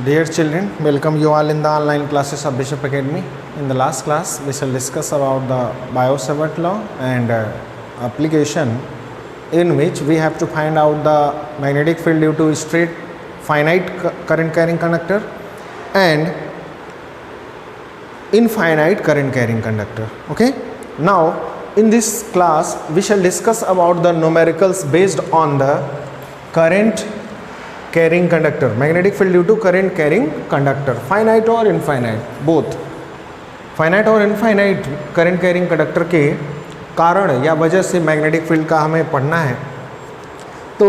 Dear children, welcome you all in the online classes of Bishop Academy. In the last class, we shall discuss about the Biot-Savart law and application in which we have to find out the magnetic field due to straight finite current carrying conductor and infinite current carrying conductor. Okay. Now, in this class, we shall discuss about the numericals based on the current carrying conductor, magnetic field due to current carrying conductor, finite और infinite both, finite और infinite current carrying conductor के कारण या वजह से magnetic field का हमें पढ़ना है। तो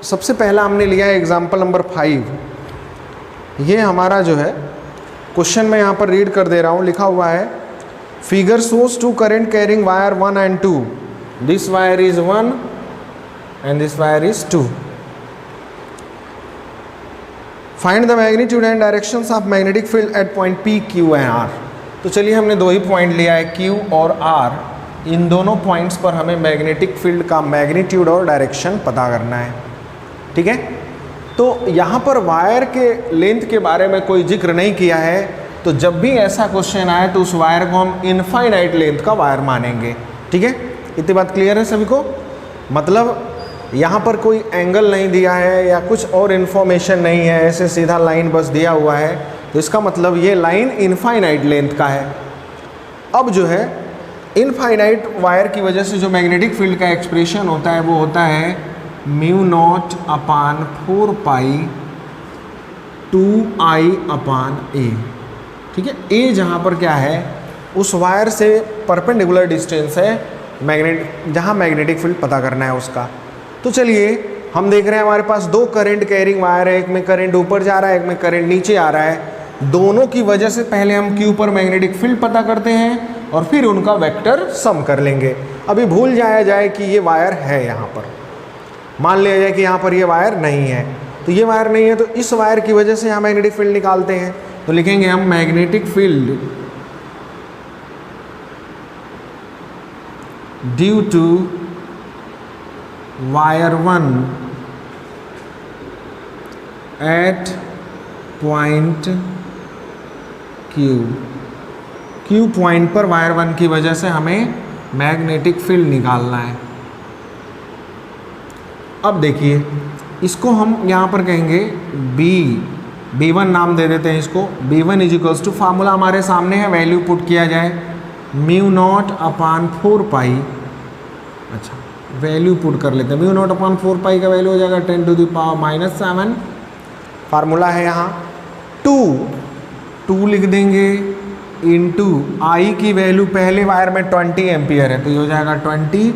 सबसे पहला हमने लिया है एग्जाम्पल नंबर 5। ये हमारा जो है क्वेश्चन मैं यहाँ पर रीड कर दे रहा हूँ, लिखा हुआ है figure shows two current carrying wire 1 and 2, this wire is 1 and this wire is 2. Find the magnitude and directions of magnetic field at point P, Q and R. तो चलिए हमने दो ही पॉइंट लिया है Q और R। इन दोनों points पर हमें मैग्नेटिक फील्ड का मैग्नीट्यूड और डायरेक्शन पता करना है। ठीक है, तो यहाँ पर वायर के लेंथ के बारे में कोई जिक्र नहीं किया है, तो जब भी ऐसा क्वेश्चन आए तो उस वायर को हम इनफाइनाइट लेंथ का वायर मानेंगे। ठीक है, इतनी बात क्लियर है सभी को? मतलब यहाँ पर कोई एंगल नहीं दिया है या कुछ और इन्फॉर्मेशन नहीं है, ऐसे सीधा लाइन बस दिया हुआ है, तो इसका मतलब ये लाइन इनफाइनाइट लेंथ का है। अब जो है इनफाइनाइट वायर की वजह से जो मैग्नेटिक फील्ड का एक्सप्रेशन होता है वो होता है म्यू नॉट अपान 4 पाई 2I अपान ए। ठीक है, ए जहाँ पर क्या है उस वायर से परपेंडिकुलर डिस्टेंस है जहाँ मैग्नेटिक फील्ड पता करना है उसका। तो चलिए हम देख रहे हैं हमारे पास दो करंट कैरिंग वायर है, एक में करंट ऊपर जा रहा है, एक में करंट नीचे आ रहा है। दोनों की वजह से पहले हम Q पर मैग्नेटिक फील्ड पता करते हैं और फिर उनका वेक्टर सम कर लेंगे। अभी भूल जाया जाए कि ये वायर है, यहाँ पर मान लिया जाए कि यहाँ पर ये वायर नहीं है, तो ये वायर नहीं है तो इस वायर की वजह से यहाँ मैग्नेटिक फील्ड निकालते हैं। तो लिखेंगे हम magnetic field due to wire 1 at point Q point पर वायर 1 की वजह से हमें मैग्नेटिक फील्ड निकालना है। अब देखिए इसको हम यहाँ पर कहेंगे B1 नाम दे देते हैं इसको। B1 is equals to, formula हमारे सामने है, वैल्यू पुट किया जाए म्यू नॉट अपान 4 पाई। अच्छा, वैल्यू पुट कर लेते हैं। म्यू नॉट अपॉन 4 पाई का वैल्यू हो जाएगा 10 टू द पावर -7। फार्मूला है यहाँ 2 लिख देंगे इनटू आई की वैल्यू पहले वायर में 20 एम्पियर है, तो ये हो जाएगा 20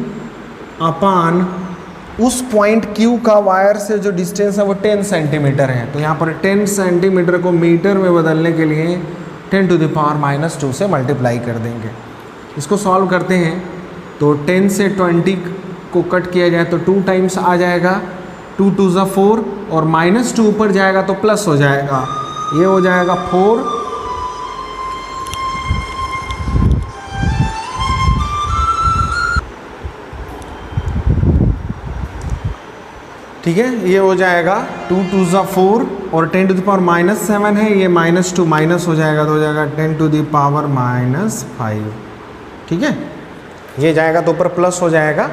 अपान उस पॉइंट Q का वायर से जो डिस्टेंस है वो 10 सेंटीमीटर है, तो यहाँ पर 10 सेंटीमीटर को मीटर में बदलने के लिए 10 टू द पावर -2 से मल्टीप्लाई कर देंगे। इसको सॉल्व करते हैं तो 10 से 20 को कट किया जाए तो 2 टाइम्स आ जाएगा, 2 2 ज़ा 4 और -2 ऊपर जाएगा तो प्लस हो जाएगा, ये हो जाएगा 4। ठीक है, ये हो जाएगा 2 2 ज़ा 4 और 10 टू द पावर -7 है, ये -2 माइनस हो जाएगा तो हो जाएगा 10 टू द पावर -5। ठीक है, ये जाएगा तो ऊपर प्लस हो जाएगा,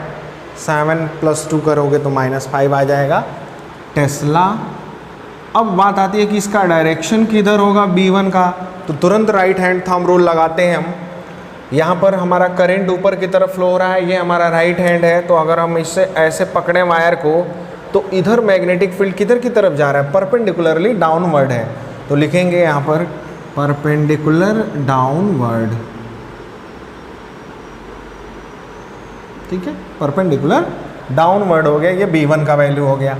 7 + 2 करोगे तो -5 आ जाएगा टेस्ला। अब बात आती है कि इसका डायरेक्शन किधर होगा B1 का, तो तुरंत राइट हैंड थंब रूल लगाते हैं हम। यहाँ पर हमारा करंट ऊपर की तरफ फ्लो हो रहा है, ये हमारा राइट हैंड है, तो अगर हम इससे ऐसे पकड़ें वायर को तो इधर मैग्नेटिक फील्ड किधर की तरफ जा रहा है, परपेंडिकुलरली डाउनवर्ड है, तो लिखेंगे यहाँ पर परपेंडिकुलर डाउनवर्ड। ठीक है, परपेंडिकुलर डाउनवर्ड हो गया, ये B1 का वैल्यू हो गया।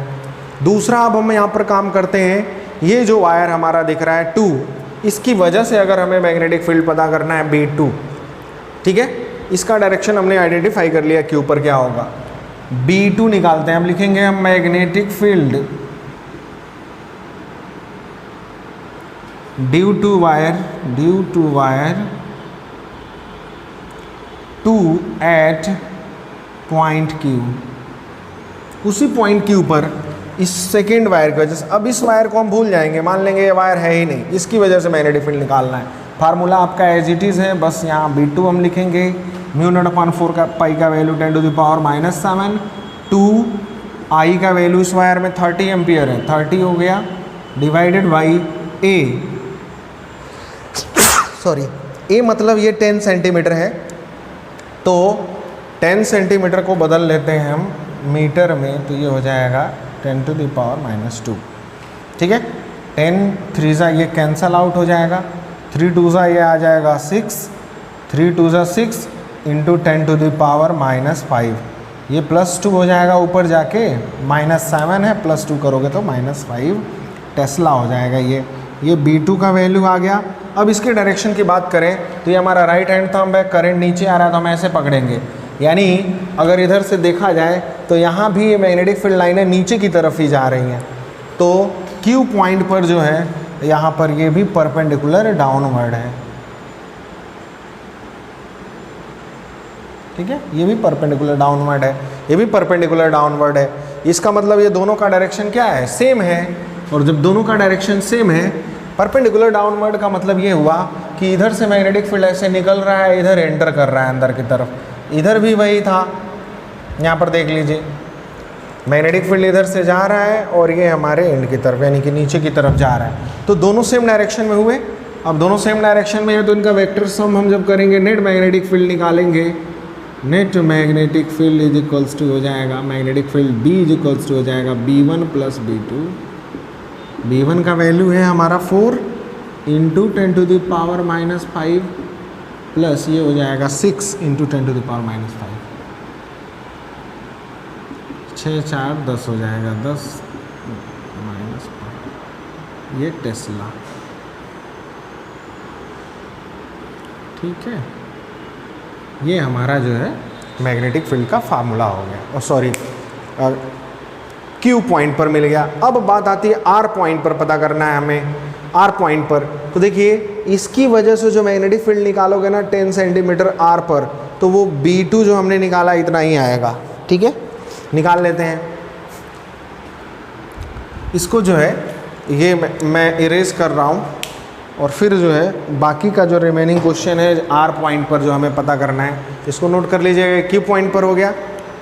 दूसरा अब हम यहाँ पर काम करते हैं, ये जो वायर हमारा दिख रहा है 2, इसकी वजह से अगर हमें मैग्नेटिक फील्ड पता करना है B2। ठीक है, इसका डायरेक्शन हमने आइडेंटिफाई कर लिया Q पर क्या होगा, B2 निकालते हैं। हम लिखेंगे हम magnetic field due to wire 2 at point Q, उसी पॉइंट Q पर इस सेकेंड वायर की वजह से। अब इस वायर को हम भूल जाएंगे, मान लेंगे ये वायर है ही नहीं, इसकी वजह से मैग्नेटिक फील्ड निकालना है। फार्मूला आपका एज इट इज़ है, बस यहाँ B2 हम लिखेंगे, μ0/4 का पाई का वैल्यू 10⁻⁻⁷, 2 आई का वैल्यू इस वायर में 30 एम्पियर है, 30 हो गया, डिवाइडेड बाई ए, सॉरी ए मतलब ये 10 सेंटीमीटर है, तो 10 सेंटीमीटर को बदल लेते हैं हम मीटर में, तो ये हो जाएगा 10⁻⁻²। ठीक है, 10 3 ये कैंसल आउट हो जाएगा, 3 2 ये आ जाएगा 6, 3 2 6 इंटू 10⁻⁻5, ये +2 हो जाएगा, ऊपर जाके -7 है, +2 करोगे तो -5 टेस्ला हो जाएगा। ये B2 का वैल्यू आ गया। अब इसके डायरेक्शन की बात करें तो ये हमारा राइट हैंड थंब है, करंट नीचे आ रहा है तो हम ऐसे पकड़ेंगे, यानी अगर इधर से देखा जाए तो यहाँ भी ये मैग्नेटिक फील्ड लाइनें नीचे की तरफ ही जा रही हैं, तो Q पॉइंट पर जो है यहाँ पर ये भी परपेंडिकुलर डाउनवर्ड है। ठीक है, ये भी परपेंडिकुलर डाउनवर्ड है, ये भी परपेंडिकुलर डाउनवर्ड है। इसका मतलब ये दोनों का डायरेक्शन क्या है, सेम है। और जब दोनों का डायरेक्शन सेम है, परपेंडिकुलर डाउनवर्ड का मतलब ये हुआ कि इधर से मैग्नेटिक फील्ड ऐसे निकल रहा है, इधर एंटर कर रहा है अंदर की तरफ, इधर भी वही था। यहाँ पर देख लीजिए, मैग्नेटिक फील्ड इधर से जा रहा है और ये हमारे एंड की तरफ यानी कि नीचे की तरफ जा रहा है, तो दोनों सेम डायरेक्शन में हुए। अब दोनों सेम डायरेक्शन में है तो इनका वेक्टर सम हम जब करेंगे, नेट मैग्नेटिक फील्ड निकालेंगे, net magnetic field is equals to हो जाएगा, magnetic field B is equals to हो जाएगा B1 + B2। B1 का वैल्यू है हमारा 4 इंटू 10⁻⁻5 प्लस ये हो जाएगा 6 इंटू 10⁻⁻5, 6 4 10 हो जाएगा, 10 -5, ये टेस्ला। ठीक है, ये हमारा जो है मैग्नेटिक फील्ड का फार्मूला हो गया, और सॉरी Q पॉइंट पर मिल गया। अब बात आती है R पॉइंट पर पता करना है हमें। R पॉइंट पर तो देखिए, इसकी वजह से जो मैग्नेटिक फील्ड निकालोगे ना 10 सेंटीमीटर R पर, तो वो B2 जो हमने निकाला इतना ही आएगा। ठीक है, निकाल लेते हैं इसको। जो है ये मैं इरेज कर रहा हूँ, और फिर जो है बाकी का जो रिमेनिंग क्वेश्चन है R पॉइंट पर जो हमें पता करना है, इसको नोट कर लीजिएगा। Q पॉइंट पर हो गया,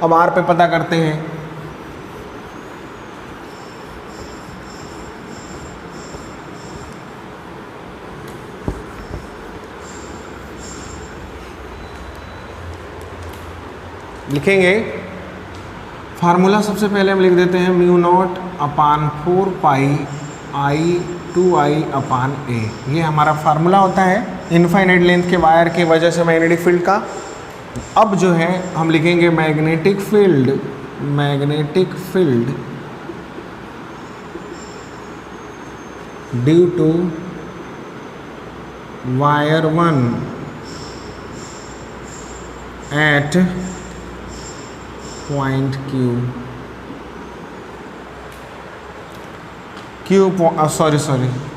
अब R पे पता करते हैं। लिखेंगे फार्मूला, सबसे पहले हम लिख देते हैं μ0/4 पाई I/2I/A। ये हमारा फार्मूला होता है इनफाइनाइट लेंथ के वायर की वजह से मैग्नेटिक फील्ड का। अब जो है हम लिखेंगे magnetic field due to wire 1 at point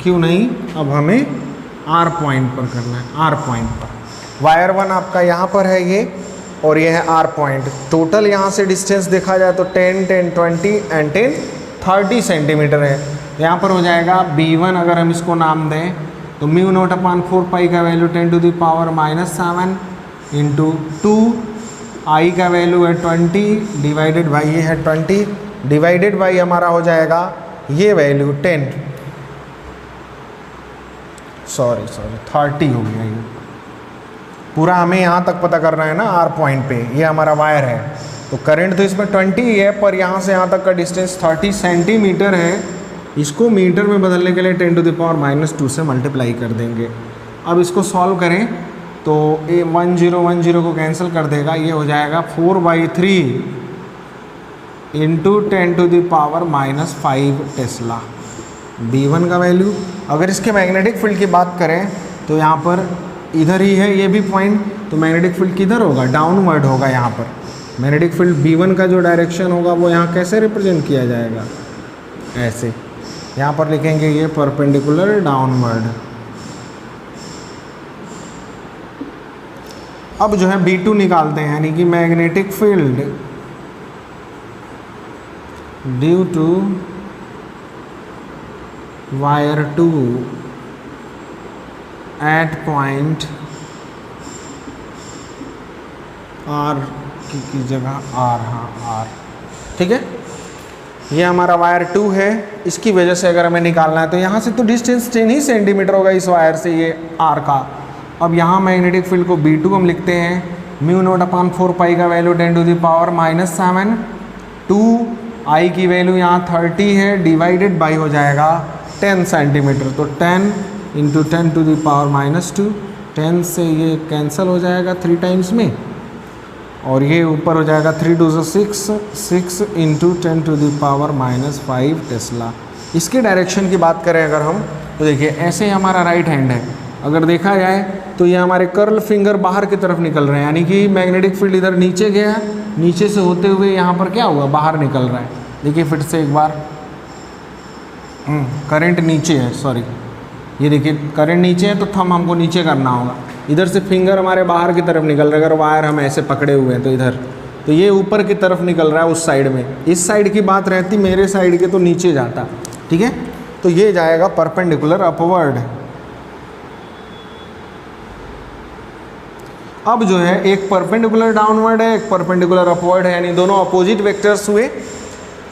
Q नहीं, अब हमें R पॉइंट पर करना है। R पॉइंट पर वायर 1 आपका यहाँ पर है ये, और ये है R पॉइंट। टोटल यहाँ से डिस्टेंस देखा जाए तो 10 10 20 एंड 10 30 सेंटीमीटर है। यहाँ पर हो जाएगा B1, अगर हम इसको नाम दें तो μ0/4 पाई का वैल्यू 10⁻⁻7 इंटू 2 I का वैल्यू है 20 डिवाइडेड बाई ये है 20 डिवाइडेड बाई हमारा हो जाएगा ये वैल्यू 10 30 हो गया। ये पूरा हमें यहाँ तक पता करना है ना R पॉइंट पे, ये हमारा वायर है, तो करंट तो इसमें 20 ही है, पर यहाँ से यहाँ तक का डिस्टेंस 30 सेंटीमीटर है। इसको मीटर में बदलने के लिए 10⁻⁻2 से मल्टीप्लाई कर देंगे। अब इसको सॉल्व करें तो ये 1010 को कैंसिल कर देगा, ये हो जाएगा 4/3 इंटू 10⁻⁻5 टेस्ला। B1 का वैल्यू, अगर इसके मैग्नेटिक फील्ड की बात करें तो यहाँ पर इधर ही है ये भी पॉइंट, तो मैग्नेटिक फील्ड किधर होगा, डाउनवर्ड होगा। यहाँ पर मैग्नेटिक फील्ड B1 का जो डायरेक्शन होगा वो यहाँ कैसे रिप्रेजेंट किया जाएगा, ऐसे। यहाँ पर लिखेंगे ये परपेंडिकुलर डाउनवर्ड। अब जो है B2 निकालते हैं, यानी कि magnetic field due to wire 2 at point R की जगह आर, हाँ आर, ठीक है। ये हमारा वायर 2 है, इसकी वजह से अगर हमें निकालना है तो यहाँ से तो डिस्टेंस 10 ही सेंटीमीटर होगा इस वायर से ये आर का। अब यहाँ मैग्नेटिक फील्ड को B2 हम लिखते हैं μ0/4 का वैल्यू 10⁻⁻7, 2 आई की वैल्यू यहाँ 30 है, डिवाइडेड बाई हो जाएगा 10 सेंटीमीटर, तो 10 × 10⁻⁻2, 10 से ये कैंसिल हो जाएगा 3 टाइम्स में, और ये ऊपर हो जाएगा 3 2 6, 6 × 10⁻⁻5 टेस्ला। इसके डायरेक्शन की बात करें अगर हम, तो देखिए ऐसे हमारा राइट हैंड है, अगर देखा जाए तो ये हमारे कर्ल फिंगर बाहर की तरफ निकल रहे हैं, यानी कि मैग्नेटिक फील्ड इधर नीचे गया, नीचे से होते हुए यहाँ पर क्या हुआ, बाहर निकल रहा है। देखिए फिर से एक बार, करंट नीचे है, सॉरी, ये देखिए करंट नीचे है तो थंब हमको नीचे करना होगा, इधर से फिंगर हमारे बाहर की तरफ निकल रहा है, अगर वायर हम ऐसे पकड़े हुए हैं तो इधर, तो ये ऊपर की तरफ निकल रहा है उस साइड में। इस साइड की बात रहती मेरे साइड के तो नीचे जाता, ठीक है, तो ये जाएगा परपेंडिकुलर अपवर्ड। अब जो है एक परपेंडिकुलर डाउनवर्ड है, एक परपेंडिकुलर अपवर्ड है, यानी दोनों अपोजिट वेक्टर्स हुए,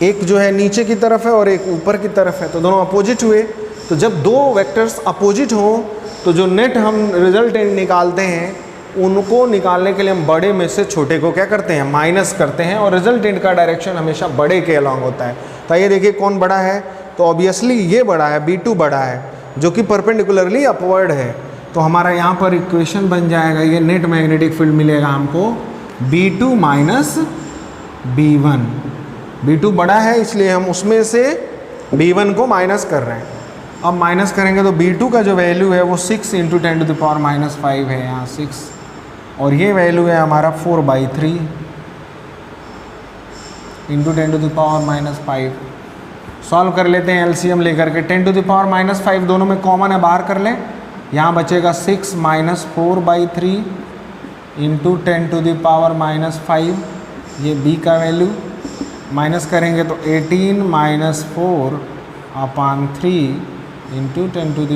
एक जो है नीचे की तरफ है और एक ऊपर की तरफ है, तो दोनों अपोजिट हुए। तो जब दो वेक्टर्स अपोजिट हों तो जो नेट हम रिजल्टेंट निकालते हैं उनको निकालने के लिए हम बड़े में से छोटे को क्या करते हैं, माइनस करते हैं, और रिजल्टेंट का डायरेक्शन हमेशा बड़े के अलॉन्ग होता है। तो ये देखिए कौन बड़ा है, तो ऑब्वियसली ये बड़ा है, B2 बड़ा है, जो कि परपेंडिकुलरली अपवर्ड है। तो हमारा यहाँ पर इक्वेशन बन जाएगा, ये नेट मैग्नेटिक फील्ड मिलेगा हमको B2 - B1। B2 बड़ा है इसलिए हम उसमें से B1 को माइनस कर रहे हैं। अब माइनस करेंगे तो B2 का जो वैल्यू है वो 6 × 10⁻⁻5 है, यहाँ 6, और ये वैल्यू है हमारा 4/3 × 10⁻⁵। सॉल्व कर लेते हैं LCM लेकर के, 10⁻⁵ दोनों में कॉमन है, बाहर कर लें, यहाँ बचेगा 6 - 4/3 × 10⁻⁵, ये B का वैल्यू, माइनस करेंगे तो 18 - 4/3 × 10⁻⁵,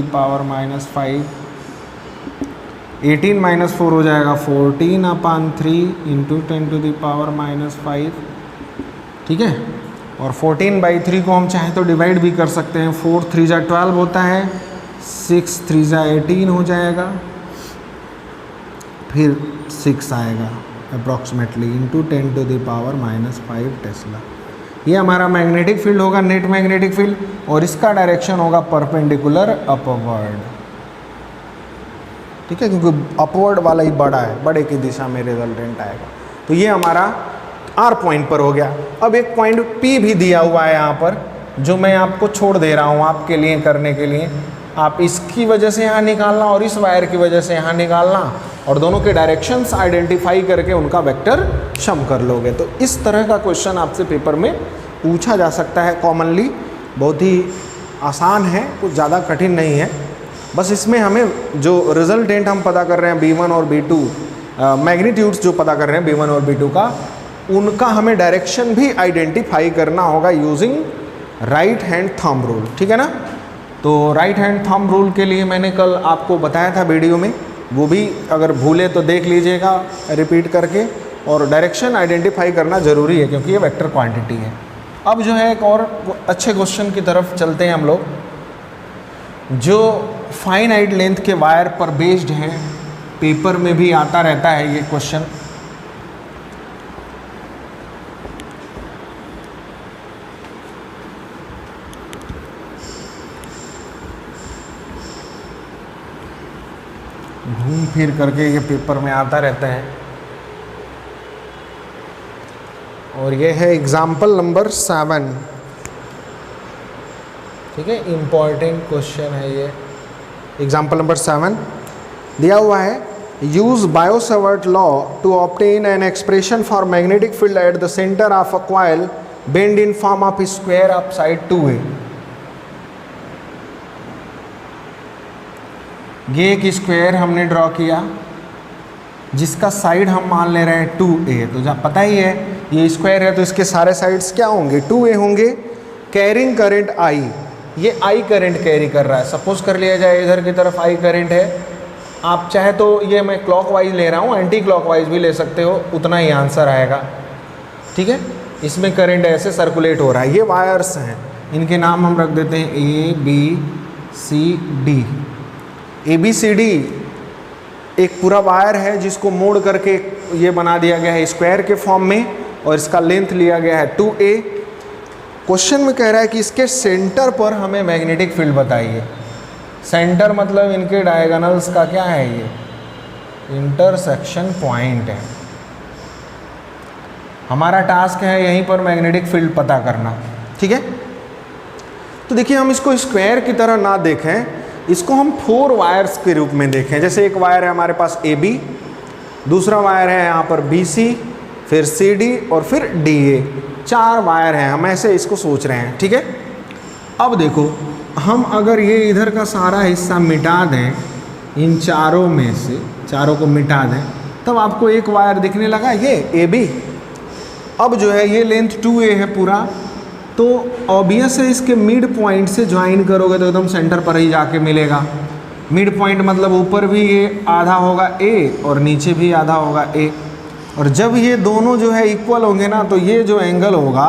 18 - 4 हो जाएगा 14/3 × 10⁻⁵, ठीक है। और 14/3 को हम चाहें तो डिवाइड भी कर सकते हैं, 4 3 जा 12 होता है, 6 3 जा 18 हो जाएगा, फिर 6 आएगा अप्रॉक्सीमेटली × 10⁻⁵ टेस्ला। ये हमारा मैग्नेटिक फील्ड होगा, नेट मैग्नेटिक फील्ड, और इसका डायरेक्शन होगा परपेंडिकुलर अपवर्ड, ठीक है, क्योंकि अपवर्ड वाला ही बड़ा है, बड़े की दिशा में रिजल्टेंट आएगा। तो ये हमारा R पॉइंट पर हो गया। अब एक पॉइंट P भी दिया हुआ है यहाँ पर, जो मैं आपको छोड़ दे रहा हूँ आपके लिए करने के लिए। आप इसकी वजह से यहाँ निकालना और इस वायर की वजह से यहाँ निकालना, और दोनों के डायरेक्शंस आइडेंटिफाई करके उनका वेक्टर सम कर लोगे। तो इस तरह का क्वेश्चन आपसे पेपर में पूछा जा सकता है कॉमनली, बहुत ही आसान है, कुछ ज़्यादा कठिन नहीं है। बस इसमें हमें जो रिजल्टेंट हम पता कर रहे हैं B1 और B2, मैग्नीट्यूड्स जो पता कर रहे हैं B1 और B2 का, उनका हमें डायरेक्शन भी आइडेंटिफाई करना होगा using right hand thumb rule, ठीक है ना। तो राइट हैंड थंब रूल के लिए मैंने कल आपको बताया था वीडियो में, वो भी अगर भूले तो देख लीजिएगा रिपीट करके, और डायरेक्शन आइडेंटिफाई करना ज़रूरी है क्योंकि ये वेक्टर क्वांटिटी है। अब जो है एक और अच्छे क्वेश्चन की तरफ चलते हैं हम लोग, जो फाइनाइट लेंथ के वायर पर बेस्ड है, पेपर में भी आता रहता है ये क्वेश्चन। घूम फिर करके ये पेपर में आता रहता है, और ये है एग्जाम्पल नंबर 7, ठीक है, इम्पॉर्टेंट क्वेश्चन है ये। एग्जाम्पल नंबर 7 दिया हुआ है, use Biot Savart law to obtain an expression for magnetic field at the centre of a coil bent in form of square of side 2a। ये एक स्क्वायर हमने ड्रॉ किया जिसका साइड हम मान ले रहे हैं 2a, तो जब पता ही है ये स्क्वायर है तो इसके सारे साइड्स क्या होंगे, 2a होंगे। कैरिंग करंट I, ये आई करंट कैरी कर रहा है। सपोज कर लिया जाए इधर की तरफ आई करंट है, आप चाहे तो ये मैं क्लॉकवाइज ले रहा हूँ, एंटी क्लॉकवाइज भी ले सकते हो, उतना ही आंसर आएगा। ठीक है, इसमें करंट ऐसे सर्कुलेट हो रहा है। ये वायर्स हैं, इनके नाम हम रख देते हैं A B C D. A B C D एक पूरा वायर है जिसको मोड़ करके ये बना दिया गया है स्क्वायर के फॉर्म में, और इसका लेंथ लिया गया है 2a। क्वेश्चन में कह रहा है कि इसके सेंटर पर हमें मैग्नेटिक फील्ड बताइए। सेंटर मतलब इनके डायगोनल्स का क्या है, ये इंटरसेक्शन पॉइंट है। हमारा टास्क है यहीं पर मैग्नेटिक फील्ड पता करना। ठीक है, तो देखिए हम इसको स्क्वायर की तरह ना देखें, इसको हम 4 वायर्स के रूप में देखें। जैसे एक वायर है हमारे पास ए बी, दूसरा वायर है यहाँ पर बी सी, फिर सी डी और फिर डी ए। 4 वायर हैं, हम ऐसे इसको सोच रहे हैं। ठीक है, अब देखो हम अगर ये इधर का सारा हिस्सा मिटा दें, इन चारों में से चारों को मिटा दें, तब आपको एक वायर दिखने लगा ये ए बी। अब जो है ये लेंथ 2a है पूरा, तो ऑब्वियस है इसके मिड पॉइंट से ज्वाइन करोगे तो एकदम सेंटर पर ही जाके मिलेगा। मिड पॉइंट मतलब ऊपर भी ये आधा होगा a और नीचे भी आधा होगा a, और जब ये दोनों जो है इक्वल होंगे ना, तो ये जो एंगल होगा,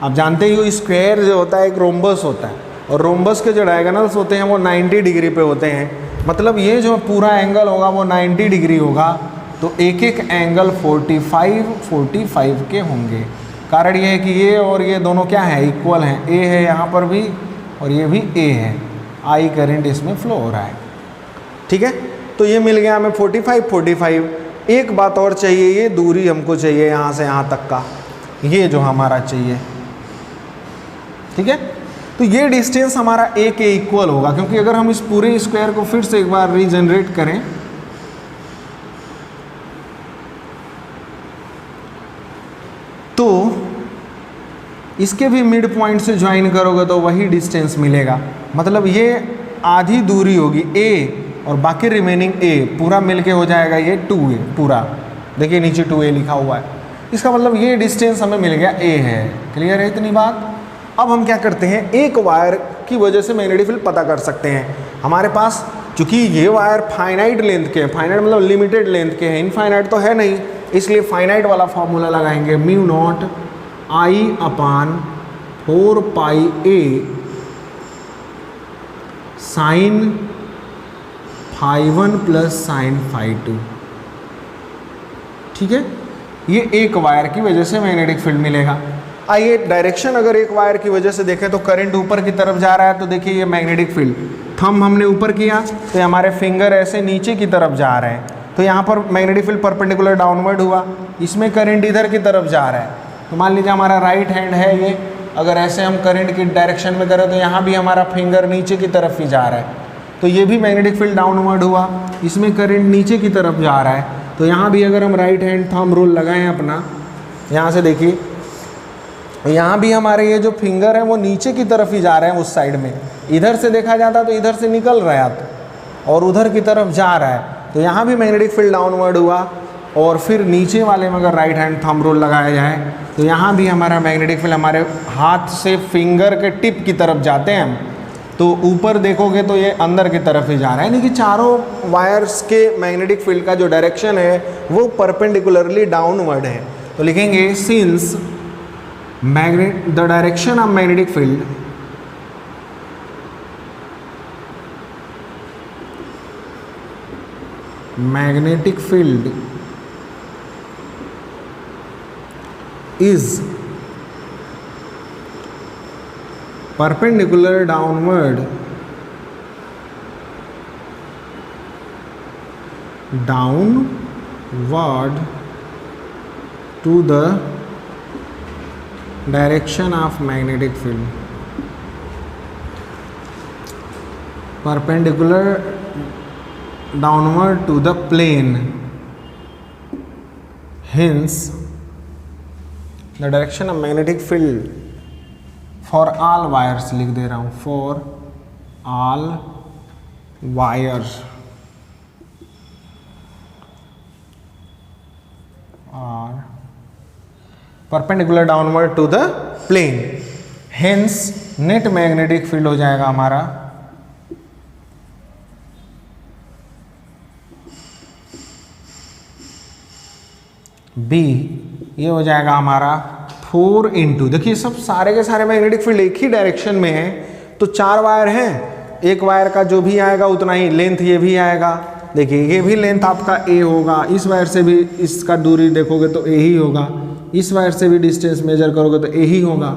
आप जानते ही हो स्क्वायर जो होता है एक रोम्बस होता है, और रोम्बस के जो डायगोनल्स होते हैं वो 90 डिग्री पे होते हैं। मतलब ये जो पूरा एंगल होगा वो 90 डिग्री होगा, तो एक एक एंगल 45 के होंगे। कारण ये है कि ये और ये दोनों क्या है, इक्वल हैं। ए है यहाँ पर भी और ये भी ए है, आई करंट इसमें फ्लो हो रहा है। ठीक है, तो ये मिल गया हमें 45। एक बात और चाहिए, ये दूरी हमको चाहिए यहाँ से यहाँ तक का, ये जो हमारा चाहिए। ठीक है, तो ये डिस्टेंस हमारा ए के इक्वल होगा, क्योंकि अगर हम इस पूरे स्क्वायर को फिर से एक बार रीजनरेट करें, तो इसके भी मिड पॉइंट से ज्वाइन करोगे तो वही डिस्टेंस मिलेगा। मतलब ये आधी दूरी होगी a, और बाकी रिमेनिंग a पूरा मिलके हो जाएगा ये 2a पूरा। देखिए नीचे 2a लिखा हुआ है, इसका मतलब ये डिस्टेंस हमें मिल गया a है। क्लियर है इतनी बात? अब हम क्या करते हैं, एक वायर की वजह से मैग्नेटिक फील्ड पता कर सकते हैं। हमारे पास चूंकि ये वायर फाइनाइट लेंथ के हैं, फाइनाइट मतलब लिमिटेड लेंथ के हैं, इनफाइनाइट तो है नहीं, इसलिए फाइनाइट वाला फॉर्मूला लगाएंगे, mu naught I upon 4 pi a sine φ1 plus sine φ2। ठीक है, ये एक वायर की वजह से मैग्नेटिक फील्ड मिलेगा। आइए डायरेक्शन अगर एक वायर की वजह से देखें तो करंट ऊपर की तरफ जा रहा है, तो देखिए ये मैग्नेटिक फील्ड, थंब हमने ऊपर किया तो हमारे फिंगर ऐसे नीचे की तरफ जा रहे हैं, तो यहाँ पर मैग्नेटिक फील्ड परपेंडिकुलर डाउनवर्ड हुआ, इसमें करंट इधर की तरफ जा रहा है। तो मान लीजिए हमारा राइट हैंड है ये, अगर ऐसे हम करंट की डायरेक्शन में करें तो यहाँ भी हमारा फिंगर नीचे की तरफ ही जा रहा है, तो ये भी मैग्नेटिक फील्ड डाउनवर्ड हुआ, इसमें करंट नीचे की तरफ जा रहा है। तो यहाँ भी अगर हम राइट हैंड थंब रूल लगाएं अपना, यहाँ से देखिए यहाँ भी हमारे ये जो फिंगर है वो नीचे की तरफ ही जा रहे हैं उस साइड में। इधर से देखा जाता तो इधर से निकल रहा है और उधर की तरफ जा रहा है, तो यहाँ भी मैग्नेटिक फील्ड डाउनवर्ड हुआ। और फिर नीचे वाले में अगर राइट हैंड थंब रूल लगाया जाए तो यहाँ भी हमारा मैग्नेटिक फील्ड हमारे हाथ से फिंगर के टिप की तरफ जाते हैं हम, तो ऊपर देखोगे तो ये अंदर की तरफ ही जा रहा है, यानी कि चारों वायर्स के मैग्नेटिक फील्ड का जो डायरेक्शन है वो परपेंडिकुलरली डाउनवर्ड है। तो लिखेंगे since the direction of magnetic field is perpendicular downward to the direction of magnetic field, perpendicular downward to the plane, hence the direction of magnetic field for all wires, लिख दे रहा हूँ, for all wires are perpendicular downward to the plane, hence net magnetic field हो जाएगा हमारा B, ये हो जाएगा हमारा 4 इंटू, देखिए सब सारे के सारे मैग्नेटिक फील्ड एक ही डायरेक्शन में है, तो 4 वायर हैं, एक वायर का जो भी आएगा उतना ही लेंथ ये भी आएगा। देखिए ये भी लेंथ आपका ए होगा, इस वायर से भी इसका दूरी देखोगे तो ए ही होगा, इस वायर से भी डिस्टेंस मेजर करोगे तो ए ही होगा,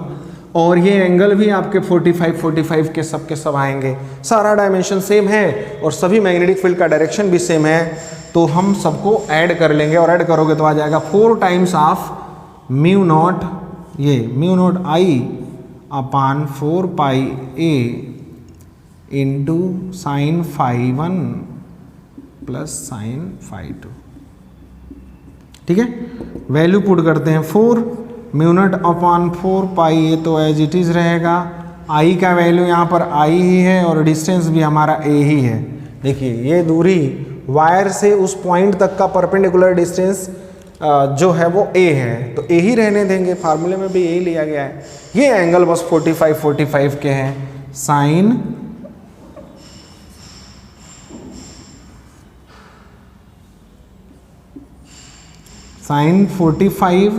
और ये एंगल भी आपके 45 के सब आएंगे। सारा डायमेंशन सेम है और सभी मैग्नेटिक फील्ड का डायरेक्शन भी सेम है, तो हम सबको ऐड कर लेंगे और ऐड करोगे तो आ जाएगा 4 टाइम्स ऑफ म्यू नॉट, ये mu naught I upon 4 pi A into sine phi 1 plus sine phi 2। ठीक है, वैल्यू पुट करते हैं 4 म्यू नॉट अपॉन 4 पाई, ये तो एज इट इज रहेगा। आई का वैल्यू यहाँ पर आई ही है और डिस्टेंस भी हमारा ए ही है। देखिए ये दूरी वायर से उस पॉइंट तक का परपेंडिकुलर डिस्टेंस जो है वो ए है, तो ए ही रहने देंगे, फार्मूले में भी ए लिया गया है। ये एंगल बस 45 के हैं, साइन साइन 45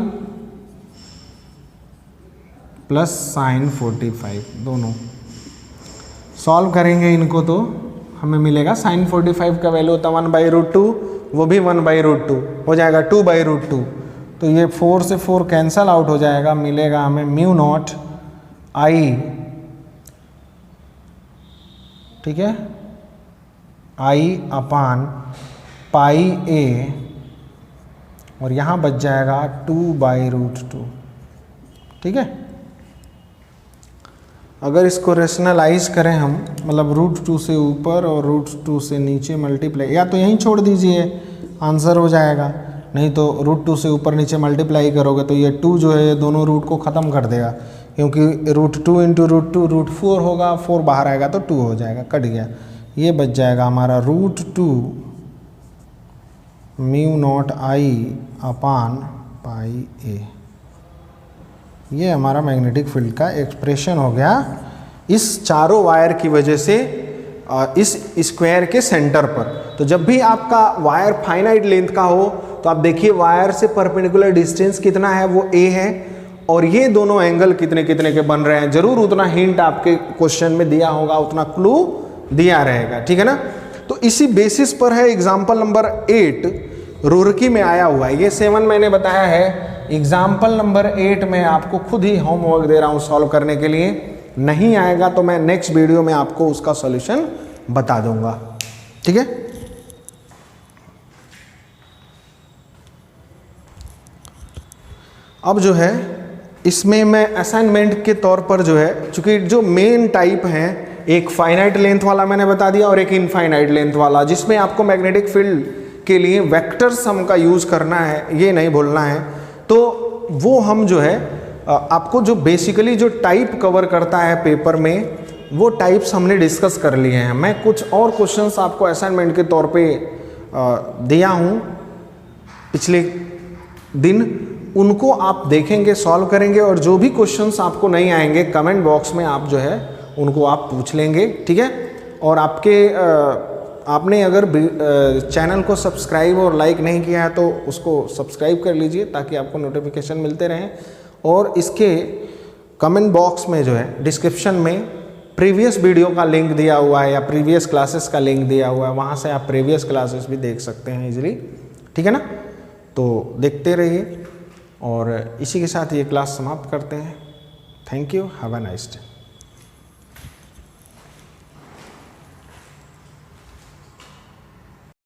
प्लस साइन 45, दोनों सॉल्व करेंगे इनको तो हमें मिलेगा साइन 45 का वैल्यू होता है 1/√2, वो भी 1/√2 हो जाएगा 2/√2, तो ये 4 से 4 कैंसल आउट हो जाएगा, मिलेगा हमें म्यू नॉट आई, ठीक है, आई अपान पाई ए, और यहाँ बच जाएगा 2/√2। ठीक है, अगर इसको रेशनलाइज करें हम, मतलब √2 से ऊपर और √2 से नीचे मल्टीप्लाई, या तो यहीं छोड़ दीजिए आंसर हो जाएगा, नहीं तो √2 से ऊपर नीचे मल्टीप्लाई करोगे तो ये 2 जो है ये दोनों रूट को ख़त्म कर देगा, क्योंकि √2 इंटू √2 √4 होगा, 4 बाहर आएगा तो 2 हो जाएगा, कट गया। ये बच जाएगा हमारा √2 म्यू नॉट आई अपान पाई ए। ये हमारा मैग्नेटिक फील्ड का एक्सप्रेशन हो गया इस चारों वायर की वजह से इस स्क्वायर के सेंटर पर। तो जब भी आपका वायर फाइनाइट लेंथ का हो तो आप देखिए वायर से परपेंडिकुलर डिस्टेंस कितना है, वो ए है, और ये दोनों एंगल कितने कितने के बन रहे हैं, जरूर उतना हिंट आपके क्वेश्चन में दिया होगा, उतना क्लू दिया रहेगा। ठीक है ना, तो इसी बेसिस पर है एग्जाम्पल नंबर 8 रुड़की में आया हुआ है। ये 7 मैंने बताया है, एग्जाम्पल नंबर 8 में आपको खुद ही होमवर्क दे रहा हूँ सॉल्व करने के लिए। नहीं आएगा तो मैं नेक्स्ट वीडियो में आपको उसका सॉल्यूशन बता दूंगा। ठीक है, अब जो है इसमें मैं असाइनमेंट के तौर पर जो है, चूंकि जो मेन टाइप हैं, एक फाइनाइट लेंथ वाला मैंने बता दिया और एक इनफाइनाइट लेंथ वाला, जिसमें आपको मैग्नेटिक फील्ड के लिए वेक्टर सम का यूज करना है, ये नहीं भूलना है। तो वो हम जो है आपको जो बेसिकली जो टाइप कवर करता है पेपर में, वो टाइप्स हमने डिस्कस कर लिए हैं। मैं कुछ और क्वेश्चंस आपको असाइनमेंट के तौर पे दिया हूँ पिछले दिन, उनको आप देखेंगे, सॉल्व करेंगे, और जो भी क्वेश्चंस आपको नहीं आएंगे कमेंट बॉक्स में आप जो है उनको आप पूछ लेंगे। ठीक है, और आपने अगर चैनल को सब्सक्राइब और लाइक नहीं किया है तो उसको सब्सक्राइब कर लीजिए ताकि आपको नोटिफिकेशन मिलते रहें। और इसके कमेंट बॉक्स में जो है डिस्क्रिप्शन में प्रीवियस वीडियो का लिंक दिया हुआ है या प्रीवियस क्लासेस का लिंक दिया हुआ है, वहाँ से आप प्रीवियस क्लासेस भी देख सकते हैं इजीली। ठीक है ना, तो देखते रहिए, और इसी के साथ ये क्लास समाप्त करते हैं। Thank you, have a nice day.